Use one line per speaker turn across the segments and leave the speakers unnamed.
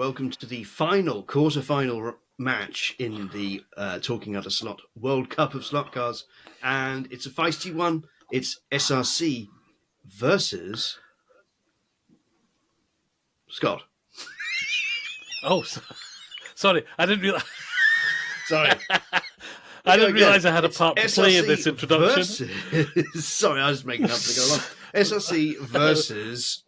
welcome to the quarter-final match in the Talking Out of Slot World Cup of Slot Cars. And it's a feisty one. It's SRC versus Scott.
Oh, sorry. I didn't realise.
Sorry.
I didn't realise I had a part to play in this introduction.
Sorry, I was making up to go along. SRC versus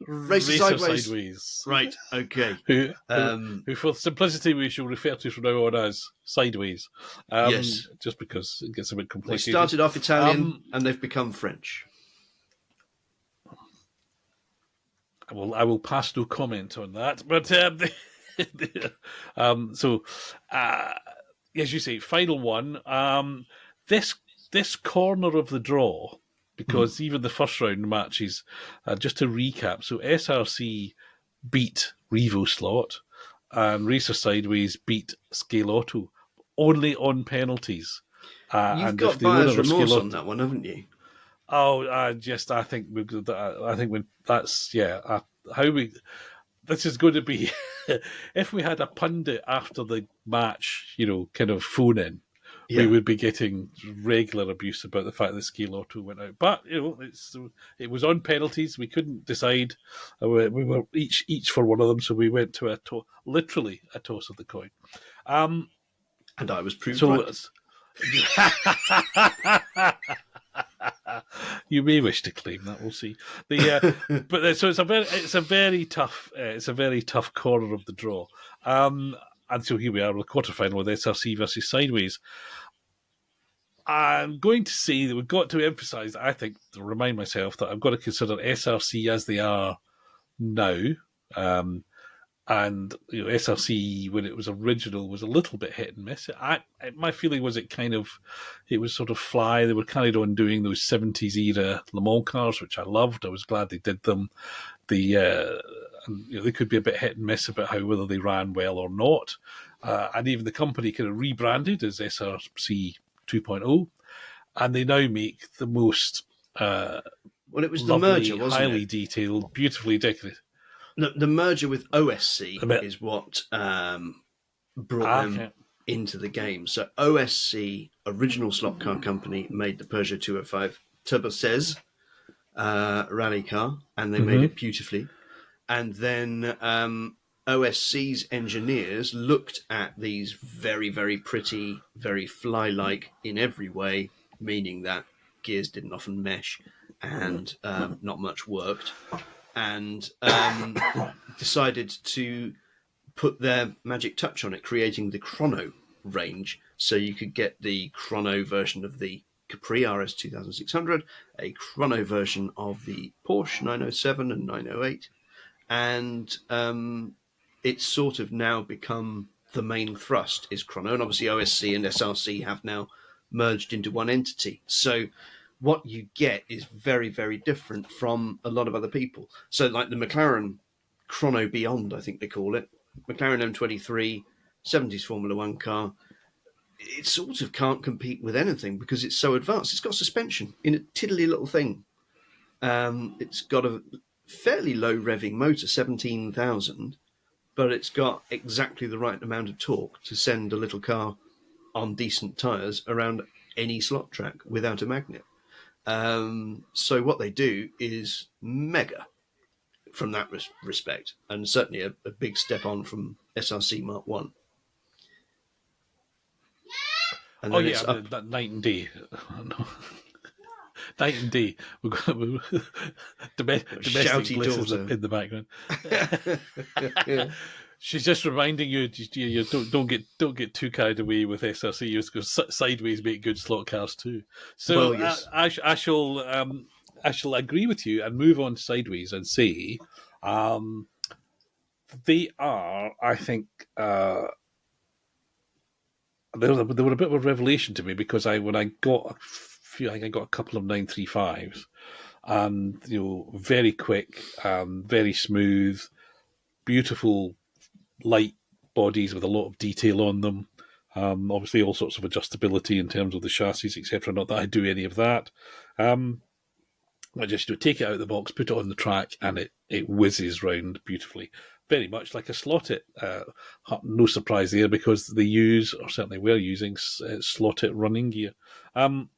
Racer Sideways. Right, okay.
Who, for simplicity, we shall refer to from now on as Sideways.
Yes.
Just because it gets a bit complicated.
They started off Italian and they've become French.
I will pass no comment on that. But as you say, final one. This corner of the draw, because even the first round matches, just to recap, so SRC beat Revo Slot and Racer Sideways beat Scale Auto only on penalties.
You've got buyer's remorse on that one, haven't you?
Oh, I think when that's how we. This is going to be if we had a pundit after the match, kind of phone in. Yeah. We would be getting regular abuse about the fact that Scale Auto went out. But, it was on penalties. We couldn't decide. We were each for one of them, so we went to literally a toss of the coin.
And I was proved right.
You may wish to claim that. We'll see. But so it's a very tough corner of the draw. And so here we are with the quarterfinal with SRC versus Sideways. I'm going to say that we've got to emphasise, I think, to remind myself that I've got to consider SRC as they are now. And SRC, when it was original, was a little bit hit and miss. My feeling was it was sort of fly. They were carried on doing those 70s era Le Mans cars, which I loved. I was glad they did them. They could be a bit hit and miss about whether they ran well or not. And even the company kind of rebranded as SRC 2.0, and they now make the most
it was
lovely,
the merger, wasn't
highly
it?
detailed, beautifully decorated.
The merger with OSC is what brought them into the game. So OSC, original slot car company, made the Peugeot 205 Turbo 16 rally car, and they made it beautifully. And then OSC's engineers looked at these very, very pretty, very fly-like in every way, meaning that gears didn't often mesh and not much worked, and decided to put their magic touch on it, creating the Chrono range. So you could get the Chrono version of the Capri RS 2600, a Chrono version of the Porsche 907 and 908, and it's sort of now become the main thrust is Chrono, and obviously OSC and SRC have now merged into one entity. So what you get is very, very different from a lot of other people. So like the McLaren Chrono Beyond, I think they call it, McLaren M23, 70s Formula One car, it sort of can't compete with anything because it's so advanced. It's got suspension in a tiddly little thing. It's got a fairly low revving motor, 17,000, but it's got exactly the right amount of torque to send a little car on decent tyres around any slot track without a magnet. So what they do is mega from that respect, and certainly a big step on from SRC Mark 1. And
that night and day. Night and day. We've got domestic bliss in the background. She's just reminding you don't get too carried away with SRC because Sideways make good slot cars too. So well, yes. I shall agree with you and move on to Sideways and say they are, I think, they were a bit of a revelation to me because I got a couple of 935s, and very quick, very smooth, beautiful light bodies with a lot of detail on them. Obviously, all sorts of adjustability in terms of the chassis, etc. Not that I do any of that. I just take it out of the box, put it on the track, and it whizzes round beautifully. very much like a slot-it. No surprise there because they use, or certainly were using, slot-it running gear. And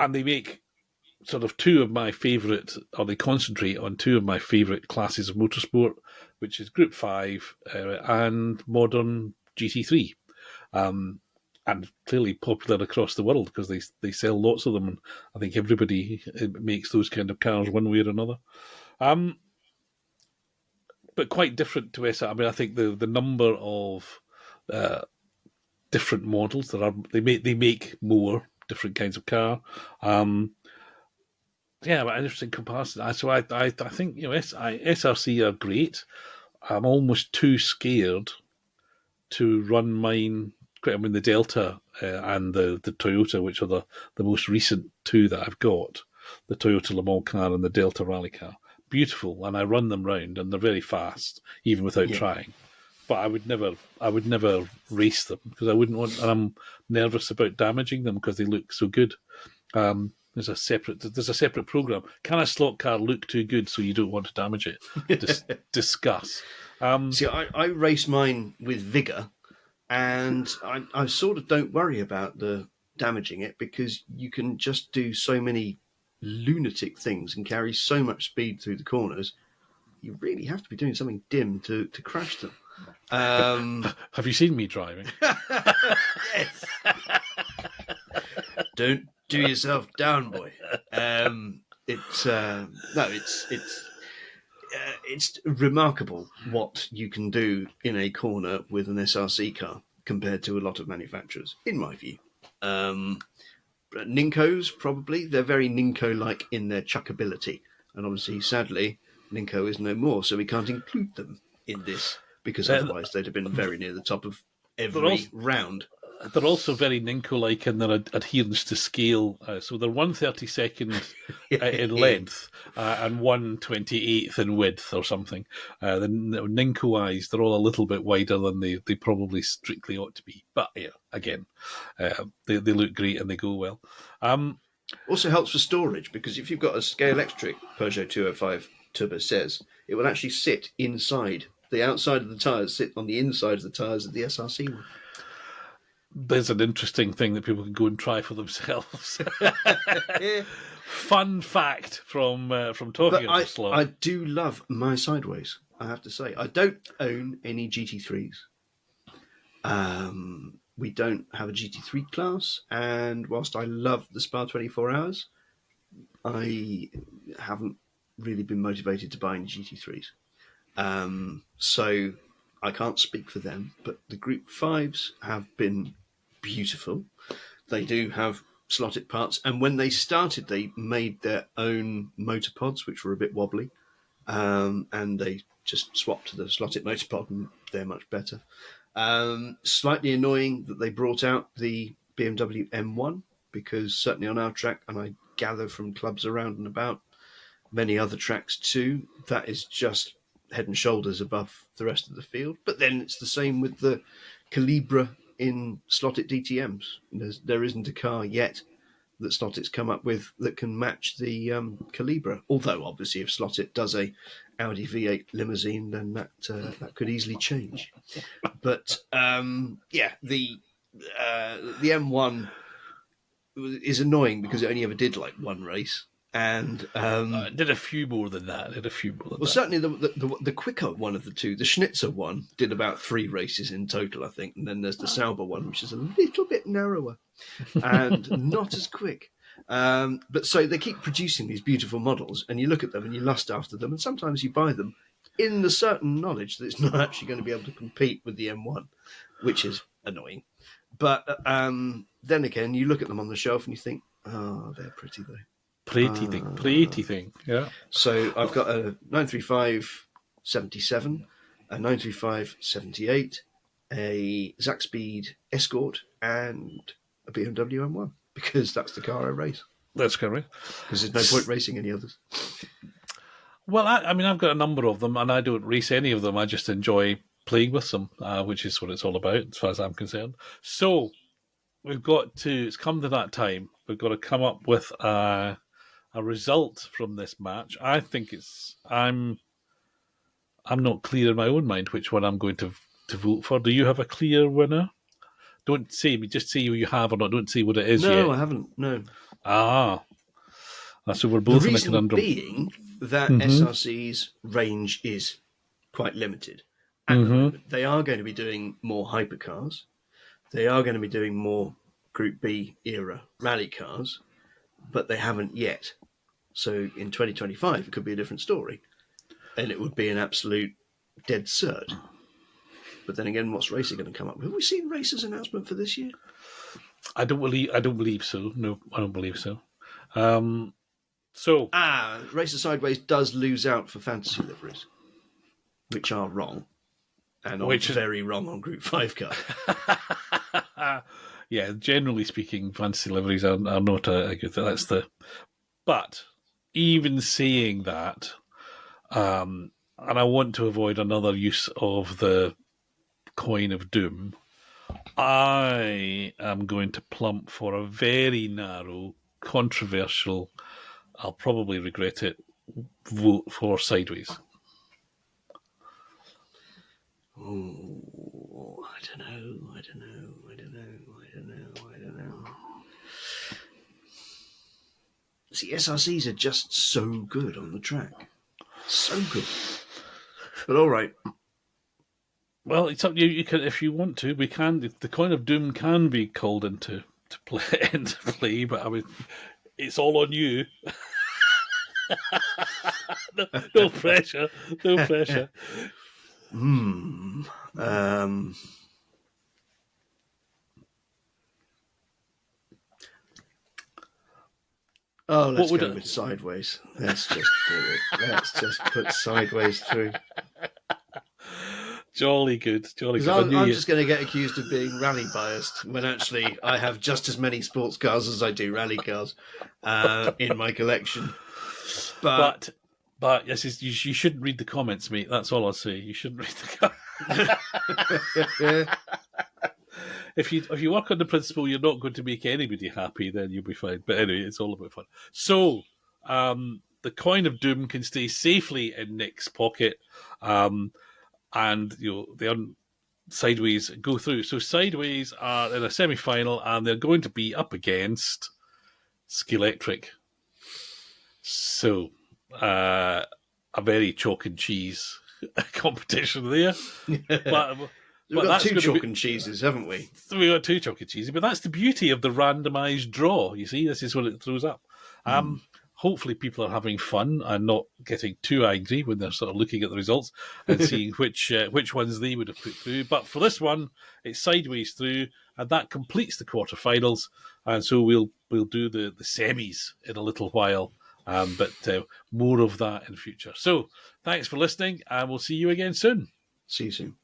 they make sort of two of my favourite, or they concentrate on two of my favourite classes of motorsport, which is Group 5 and modern GT3. And clearly popular across the world because they sell lots of them, and I think everybody makes those kind of cars one way or another. But quite different to SR. I mean, I think the number of different models that are they make more different kinds of car. Yeah, but interesting comparison. So I think SRC are great. I'm almost too scared to run mine. I mean, the Delta and the Toyota, which are the most recent two that I've got, the Toyota Le Mans car and the Delta Rally car. Beautiful, and I run them round, and they're very fast, even without trying. But I would never race them because I wouldn't want, and I'm nervous about damaging them because they look so good. There's a separate program. Can a slot car look too good so you don't want to damage it? Discuss.
See, I race mine with vigour, and I sort of don't worry about the damaging it because you can just do so many lunatic things and carry so much speed through the corners. You really have to be doing something dim to crash them.
Have you seen me driving?
Yes. Don't do yourself down, boy. It's remarkable what you can do in a corner with an SRC car compared to a lot of manufacturers, in my view. Ninkos, probably. They're very Ninko-like in their chuckability. And obviously, sadly, Ninko is no more, so we can't include them in this, because otherwise they'd have been very near the top of every round.
They're also very Ninko-like in their adherence to scale. So they're 1/32 in length and 1/28 in width or something. The Ninko eyes, they're all a little bit wider than they probably strictly ought to be. But yeah, again, they look great and they go well.
Also helps for storage, because if you've got a Scalextric Peugeot 205 Turbo Says, it will actually sit inside. The outside of the tyres sit on the inside of the tyres of the SRC one.
There's an interesting thing that people can go and try for themselves. Fun fact from talking about slot.
I do love my sideways, I have to say. I don't own any GT3s. We don't have a GT3 class, and whilst I love the Spa 24 Hours, I haven't really been motivated to buy any GT3s. So I can't speak for them, but the Group 5s have been beautiful. They do have slotted parts, and when they started, they made their own motor pods, which were a bit wobbly, and they just swapped to the slotted motor pod, and they're much better. Slightly annoying that they brought out the BMW M1, because certainly on our track, and I gather from clubs around and about, many other tracks too, that is just head and shoulders above the rest of the field. But then it's the same with the Calibra in slotted DTMs. There isn't a car yet that Slottit's come up with that can match the Calibra. Although, obviously, if Slottit does a Audi V8 limousine, then that could easily change. But the M1 is annoying because it only ever did like one race. And
did a few more than that.
Certainly the quicker one of the two, the Schnitzer one, did about 3 races in total, I think. And then there's the Sauber one, which is a little bit narrower and not as quick. But so they keep producing these beautiful models, and you look at them and you lust after them, and sometimes you buy them in the certain knowledge that it's not actually going to be able to compete with the M1, which is annoying. But then again, you look at them on the shelf and you think, oh, they're pretty though.
Pretty thing, yeah.
So I've got a 935 77, a 935 78, a Zaxpeed Escort, and a BMW M1, because that's the car I race.
That's correct.
Because there's no point racing any others.
Well, I mean, I've got a number of them, and I don't race any of them. I just enjoy playing with them, which is what it's all about, as far as I'm concerned. So it's come to that time. We've got to come up with a result from this match. I think I'm I'm not clear in my own mind which one I'm going to vote for. Do you have a clear winner? Don't say me, just say who you have or not. Don't say what it is yet.
No, I haven't. No.
So we're both in a
reason
conundrum.
Being that SRC's range is quite limited at the moment. They are going to be doing more hypercars. They are going to be doing more Group B era rally cars, but they haven't yet. So in 2025, it could be a different story, and it would be an absolute dead cert. But then again, what's Racer going to come up with? Have we seen Racer's announcement for this year?
I don't believe so. No, I don't believe so.
Racer Sideways does lose out for fantasy liveries, which are wrong, and very wrong on Group 5 cars.
Yeah, generally speaking, fantasy liveries are not a good thing. But even saying that, and I want to avoid another use of the coin of doom, I am going to plump for a very narrow, controversial, I'll probably regret it, vote for Sideways.
Oh, I don't know. See, SRCs are just so good on the track. So good. But all right.
Well, it's up to you. You can, if you want to. We can. The coin of doom can be called into play, but I mean, it's all on you. No pressure. No pressure.
Let's go with Sideways. Let's just do it. Let's just put Sideways through.
Jolly good.
I'm just going to get accused of being rally biased when actually I have just as many sports cars as I do rally cars in my collection. But
yes, you shouldn't read the comments, mate. That's all I'll say. You shouldn't read the comments. If you work on the principle you're not going to make anybody happy, then you'll be fine. But anyway, it's all about fun. So the coin of doom can stay safely in Nick's pocket, and the Sideways go through. So Sideways are in a semi-final, and they're going to be up against Ski-Electric. So a very chalk and cheese competition there.
We've got two chalk and cheeses, haven't we?
We've got two chalk and cheeses, but that's the beauty of the randomised draw. You see, this is what it throws up. Hopefully people are having fun and not getting too angry when they're sort of looking at the results and seeing which ones they would have put through. But for this one, it's Sideways through, and that completes the quarterfinals. And so we'll do the semis in a little while, but more of that in future. So thanks for listening, and we'll see you again soon.
See you soon.